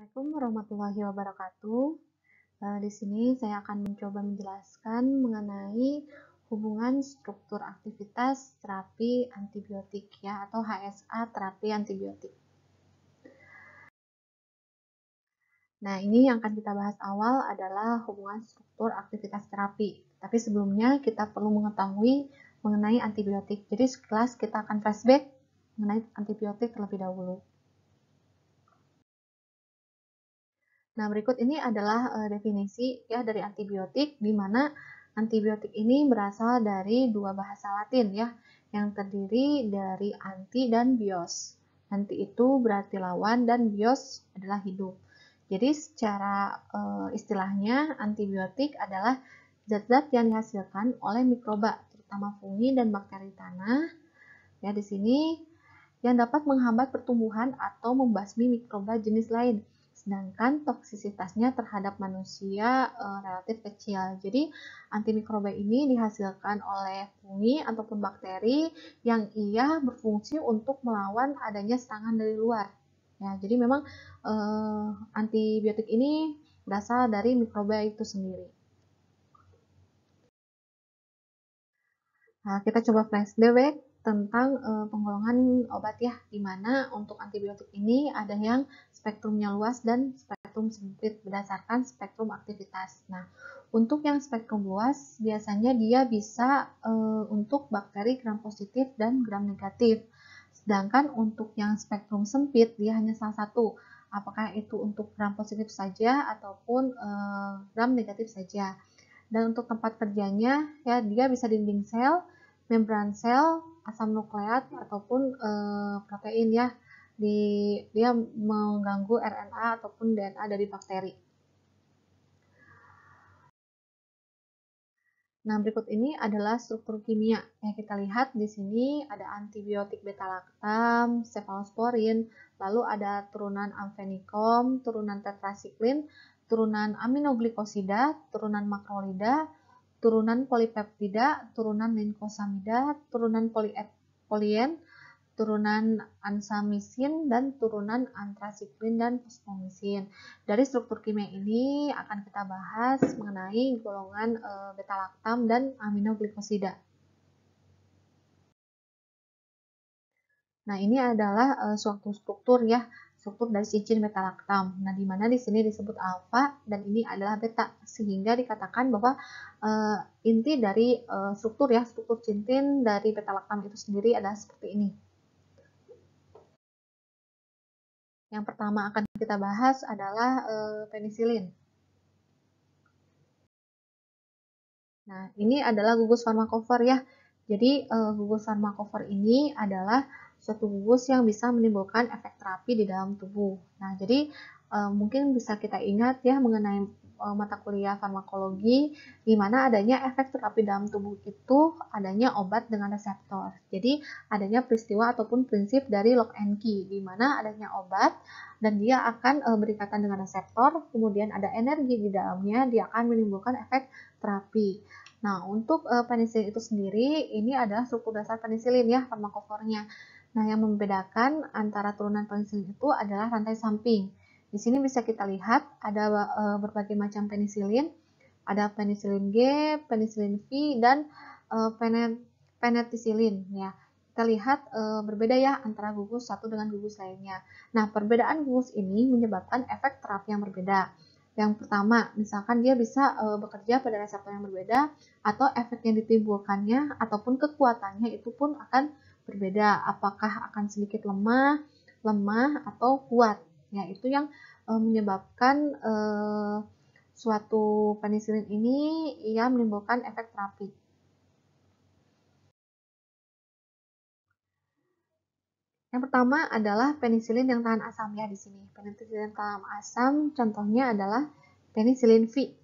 Assalamualaikum warahmatullahi wabarakatuh. Di sini saya akan mencoba menjelaskan mengenai hubungan struktur aktivitas terapi antibiotik ya atau HSA terapi antibiotik. Nah, ini yang akan kita bahas awal adalah hubungan struktur aktivitas terapi. Tapi sebelumnya kita perlu mengetahui mengenai antibiotik. Jadi sekelas kita akan flashback mengenai antibiotik terlebih dahulu. Nah, berikut ini adalah definisi ya dari antibiotik, di mana antibiotik ini berasal dari dua bahasa Latin ya, yang terdiri dari anti dan bios. Anti itu berarti lawan dan bios adalah hidup. Jadi secara istilahnya antibiotik adalah zat-zat yang dihasilkan oleh mikroba, terutama fungi dan bakteri tanah. Ya, di sini yang dapat menghambat pertumbuhan atau membasmi mikroba jenis lain. Sedangkan toksisitasnya terhadap manusia relatif kecil. Jadi antimikroba ini dihasilkan oleh fungi ataupun bakteri yang ia berfungsi untuk melawan adanya serangan dari luar. Ya, jadi memang antibiotik ini berasal dari mikroba itu sendiri. Nah, kita coba flashback tentang penggolongan obat ya, di mana untuk antibiotik ini ada yang spektrumnya luas dan spektrum sempit berdasarkan spektrum aktivitas. Nah, untuk yang spektrum luas biasanya dia bisa untuk bakteri gram positif dan gram negatif. Sedangkan untuk yang spektrum sempit dia hanya salah satu. Apakah itu untuk gram positif saja ataupun gram negatif saja. Dan untuk tempat kerjanya ya dia bisa dinding sel, membran sel, asam nukleat ataupun protein ya. Dia mengganggu RNA ataupun DNA dari bakteri. Nah, berikut ini adalah struktur kimia. Ya, kita lihat di sini ada antibiotik beta-laktam, cefalosporin, lalu ada turunan amfenicol, turunan tetrasiklin, turunan aminoglikosida, turunan makrolida, turunan polipeptida, turunan linkosamida, turunan polien, turunan ansamisin, dan turunan antrasiklin dan fosfomisin. Dari struktur kimia ini akan kita bahas mengenai golongan beta-laktam dan aminoglikosida. Nah, ini adalah suatu struktur ya, struktur dari cincin beta-laktam. Nah, di mana di sini disebut alfa dan ini adalah beta, sehingga dikatakan bahwa inti dari struktur ya, struktur cincin dari beta-laktam itu sendiri adalah seperti ini. Yang pertama akan kita bahas adalah penisilin. Nah, ini adalah gugus farmakofor ya. Jadi, gugus farmakofor ini adalah suatu gugus yang bisa menimbulkan efek terapi di dalam tubuh. Nah, jadi mungkin bisa kita ingat ya mengenai mata kuliah farmakologi, di mana adanya efek terapi dalam tubuh itu adanya obat dengan reseptor. Jadi, adanya peristiwa ataupun prinsip dari lock and key, di mana adanya obat dan dia akan berikatan dengan reseptor, kemudian ada energi di dalamnya, dia akan menimbulkan efek terapi. Nah, untuk penisilin itu sendiri, ini adalah struktur dasar penisilin ya, farmakofornya. Nah, yang membedakan antara turunan penisilin itu adalah rantai samping. Di sini bisa kita lihat ada berbagai macam penisilin, ada penisilin G, penisilin V, dan penetisilin ya. Kita lihat berbeda ya antara gugus satu dengan gugus lainnya. Nah, perbedaan gugus ini menyebabkan efek terapi yang berbeda. Yang pertama, misalkan dia bisa bekerja pada reseptor yang berbeda, atau efek yang ditimbulkannya ataupun kekuatannya itu pun akan berbeda. Apakah akan sedikit lemah atau kuat. Ya, itu yang menyebabkan suatu penisilin ini ia menimbulkan efek terapi. Yang pertama adalah penisilin yang tahan asam ya di sini. Penisilin yang tahan asam contohnya adalah penisilin V.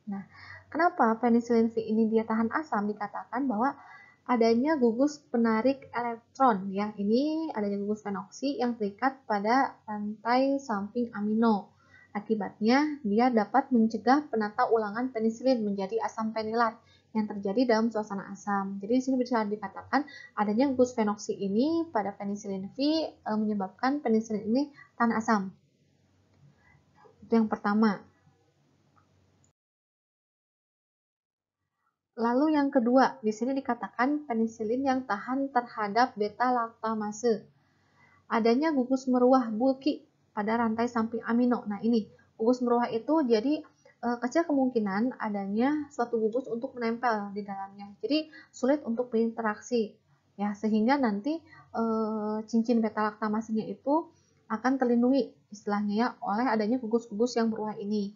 Nah, kenapa penisilin V ini dia tahan asam? Dikatakan bahwa adanya gugus penarik elektron ya. Ini adanya gugus fenoksi yang terikat pada rantai samping amino. Akibatnya dia dapat mencegah penata ulangan penisilin menjadi asam penilat yang terjadi dalam suasana asam. Jadi di sini bisa dikatakan adanya gugus fenoksi ini pada penisilin V menyebabkan penisilin ini tahan asam. yang pertama. Lalu yang kedua, di sini dikatakan penisilin yang tahan terhadap beta-laktamase. Adanya gugus meruah bulky pada rantai samping amino. Nah, ini gugus meruah itu jadi kecil kemungkinan adanya suatu gugus untuk menempel di dalamnya. Jadi sulit untuk berinteraksi ya, sehingga nanti cincin beta-laktamasenya itu akan terlindungi istilahnya ya oleh adanya gugus-gugus yang beruah ini.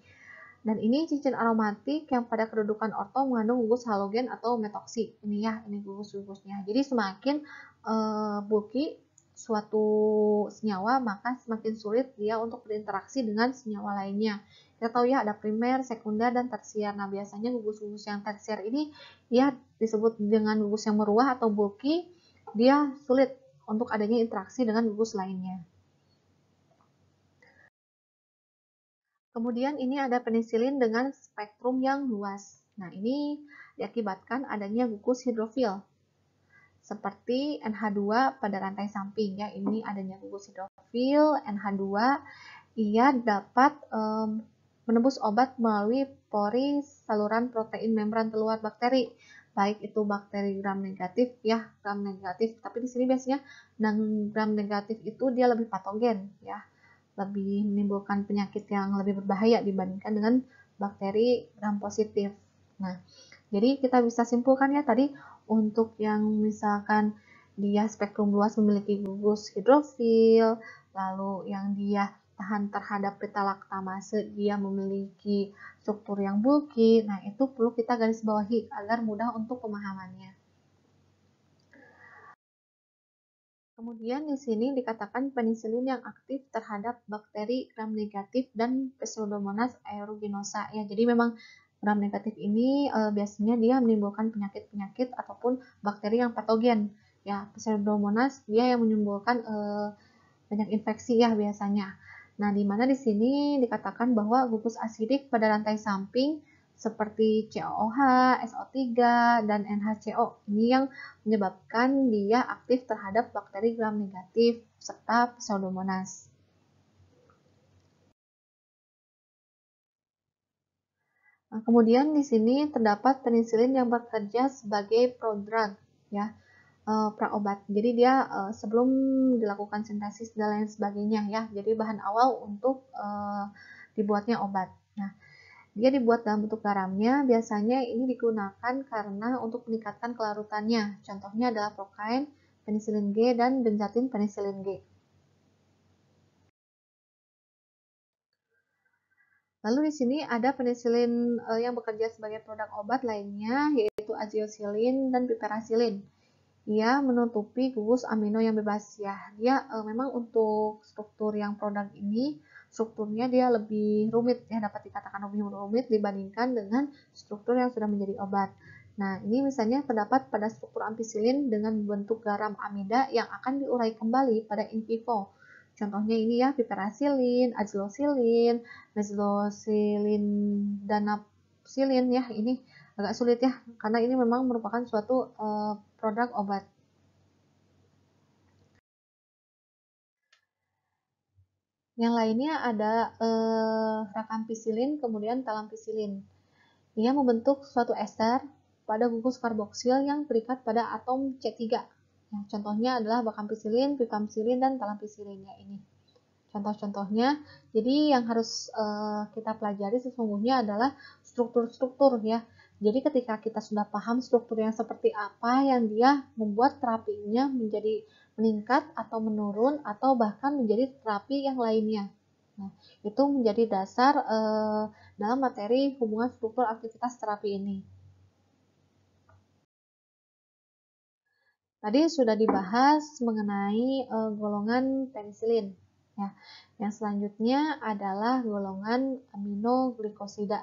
Dan ini cincin aromatik yang pada kedudukan orto mengandung gugus halogen atau metoksi. Ini ya, ini gugus-gugusnya. Jadi semakin bulky suatu senyawa, maka semakin sulit dia untuk berinteraksi dengan senyawa lainnya. Kita tahu ya ada primer, sekunder, dan tersier. Nah, biasanya gugus-gugus yang tersier ini ya disebut dengan gugus yang meruah atau bulky, dia sulit untuk adanya interaksi dengan gugus lainnya. Kemudian ini ada penisilin dengan spektrum yang luas. Nah, ini diakibatkan adanya gugus hidrofil seperti NH2 pada rantai samping ya. Ini adanya gugus hidrofil NH2, ia dapat menembus obat melalui pori saluran protein membran keluar bakteri, baik itu bakteri gram negatif ya, gram negatif. Tapi di sini biasanya gram negatif itu dia lebih patogen ya, lebih menimbulkan penyakit yang lebih berbahaya dibandingkan dengan bakteri gram positif. Nah, jadi kita bisa simpulkan ya tadi untuk yang misalkan dia spektrum luas memiliki gugus hidrofil, lalu yang dia tahan terhadap beta-laktamase, dia memiliki struktur yang bulky. Nah, itu perlu kita garis bawahi agar mudah untuk pemahamannya. Kemudian di sini dikatakan penisilin yang aktif terhadap bakteri gram negatif dan Pseudomonas aeruginosa ya. Jadi memang gram negatif ini biasanya dia menimbulkan penyakit-penyakit ataupun bakteri yang patogen ya. Pseudomonas dia yang menimbulkan banyak infeksi ya biasanya. Nah, di mana di sini dikatakan bahwa gugus asidik pada rantai samping seperti COOH, SO3, dan NHCO. Ini yang menyebabkan dia aktif terhadap bakteri gram negatif serta Pseudomonas. Nah, kemudian di sini terdapat penisilin yang bekerja sebagai prodrug ya, praobat. Jadi dia sebelum dilakukan sintesis dan lain sebagainya ya. Jadi bahan awal untuk dibuatnya obat. Nah, dia dibuat dalam bentuk garamnya, biasanya ini digunakan karena untuk meningkatkan kelarutannya. Contohnya adalah prokain, penisilin G, dan benzatin penisilin G. Lalu di sini ada penisilin yang bekerja sebagai produk obat lainnya, yaitu aziocillin dan piperacillin. Ia menutupi gugus amino yang bebas ya. Dia memang untuk struktur yang produk ini strukturnya dia lebih rumit ya, dapat dikatakan lebih rumit dibandingkan dengan struktur yang sudah menjadi obat. Nah, ini misalnya terdapat pada struktur ampicillin dengan bentuk garam amida yang akan diurai kembali pada in vivo. Contohnya ini ya, piperacillin, azlocillin, mezlocillin, danapsilin ya. Ini agak sulit ya, karena ini memang merupakan suatu produk obat. Yang lainnya ada rakampicillin, kemudian talampicillin. Ia membentuk suatu ester pada gugus karboksil yang terikat pada atom C3. Nah, contohnya adalah bakampicillin, picampicillin, dan talampicillin ya ini. Contoh-contohnya, jadi yang harus kita pelajari sesungguhnya adalah struktur-struktur ya. Jadi ketika kita sudah paham struktur yang seperti apa yang dia membuat terapinya menjadi meningkat atau menurun atau bahkan menjadi terapi yang lainnya. Nah, itu menjadi dasar dalam materi hubungan struktur aktivitas terapi ini. Tadi sudah dibahas mengenai golongan penisilin. Ya, yang selanjutnya amenoglikosida golongan aminoglikosida.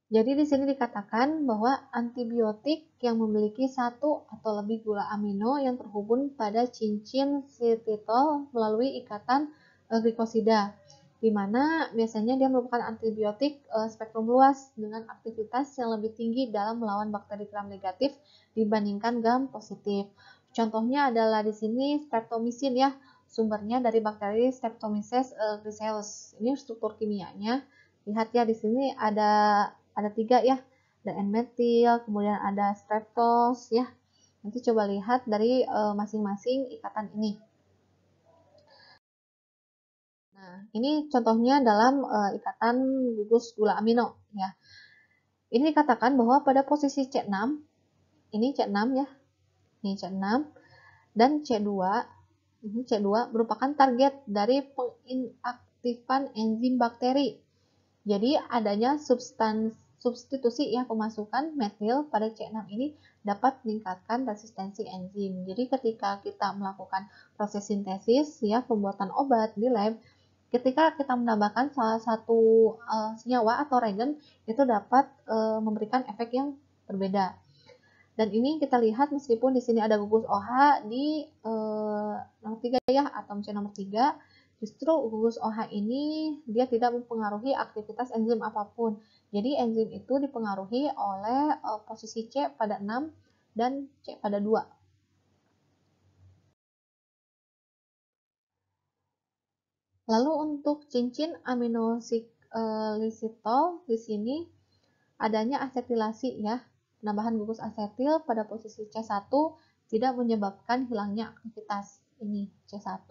Jadi di sini dikatakan bahwa antibiotik yang memiliki satu atau lebih gula amino yang terhubung pada cincin silitol melalui ikatan glikosida, di mana biasanya dia merupakan antibiotik spektrum luas dengan aktivitas yang lebih tinggi dalam melawan bakteri gram negatif dibandingkan gram positif. Contohnya adalah di sini streptomycin ya, sumbernya dari bakteri Streptomyces griseus. Ini struktur kimianya. Lihat ya, di sini ada 3 ya, ada N-metil, kemudian ada streptos ya. Nanti coba lihat dari masing-masing ikatan ini. Nah, ini contohnya dalam ikatan gugus gula amino ya. Ini dikatakan bahwa pada posisi C6, ini C6 ya, ini C6 dan C2, ini C2 merupakan target dari penginaktifan enzim bakteri. Jadi adanya substitusi ya pemasukan metil pada C6 ini dapat meningkatkan resistensi enzim. Jadi ketika kita melakukan proses sintesis ya pembuatan obat di lab, ketika kita menambahkan salah satu senyawa atau reagen itu dapat memberikan efek yang berbeda. Dan ini kita lihat meskipun di sini ada gugus OH di nomor 3 ya, atom C nomor 3, justru gugus OH ini dia tidak mempengaruhi aktivitas enzim apapun. Jadi enzim itu dipengaruhi oleh posisi C pada 6 dan C pada 2. Lalu untuk cincin aminosilitol di sini adanya asetilasi ya. Penambahan gugus asetil pada posisi C1 tidak menyebabkan hilangnya aktivitas ini C1.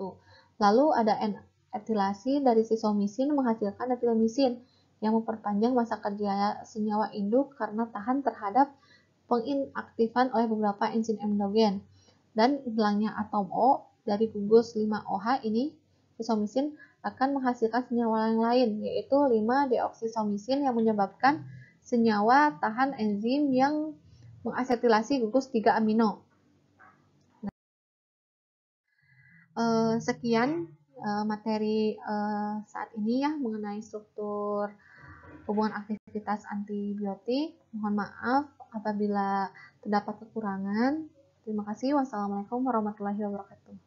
Lalu ada N-etilasi dari sisomisin menghasilkan etilomisin yang memperpanjang masa kerja senyawa induk karena tahan terhadap penginaktifan oleh beberapa enzim endogen. Dan hilangnya atom O dari gugus 5OH ini, sisomisin, akan menghasilkan senyawa yang lain, yaitu 5-deoksisomisin yang menyebabkan senyawa tahan enzim yang mengasetilasi gugus 3 amino. Sekian materi saat ini ya mengenai struktur hubungan aktivitas antibiotik. Mohon maaf apabila terdapat kekurangan. Terima kasih. Wassalamualaikum warahmatullahi wabarakatuh.